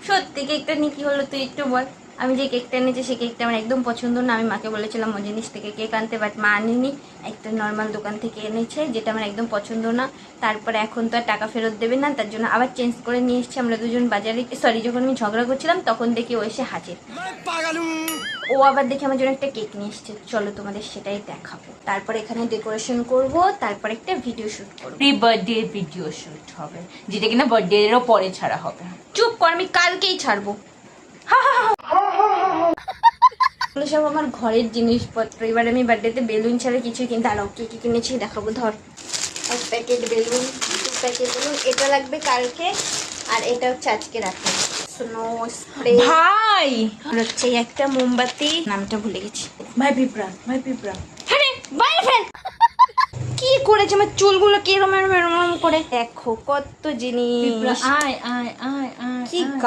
সত্যি কেকটা নিয়ে কি হলো তুই একটু বল। আমি যে কেকটা এনেছি সেই কেকটা আমার একদম পছন্দ না। আমি মাকে বলেছিলাম ওই জিনিস থেকে কেক আনতে, বাট মা আনেনি, একটা নর্মাল দোকান থেকে এনেছে যেটা আমার একদম পছন্দ না। তারপরে এখন তো আর টাকা ফেরত দেবে না, তার জন্য আবার চেঞ্জ করে নিয়ে এসেছি। আমরা দুজন বাজারে, সরি, যখন আমি ঝগড়া করছিলাম তখন দেখি ও এসে হাজির। ও আবার দেখে আমার জন্য একটা কেক নিয়ে এসছে। চলো তোমাদের সেটাই দেখাবো। তারপর এখানে ডেকোরেশন করব, তারপর একটা ভিডিও শুট করবো। প্রি বার্থডে ভিডিও শুট হবে, যেটা কিনা বার্থডে এরও পরে ছাড়া হবে। চুপ কর, আমি কালকেই ছাড়বো। এগুলো সব আমার ঘরের জিনিসপত্র। এবার আমি বার্থডেতে বেলুন ছাড়া কিছুই কিনতে, দাঁড়াও কি কি কিনেছি দেখাবো। ধর, 1 প্যাকেট বেলুন, 2 প্যাকেট বেলুন, এটা লাগবে কালকে, আর এটা হচ্ছে আজকে রাতে স্নো স্প্রে। ভাই আর হচ্ছে একটা মোমবাতি, নামটা ভুলে গেছি। ভাই পিঁপড়া, ভাই পিঁপড়া। আরে বাইরে ফেল। কি করেছে আমার চুলগুলো কি এরম এরম এরম করে, দেখো কত জিনিস। আয় আয় আয় আয় কি আয়।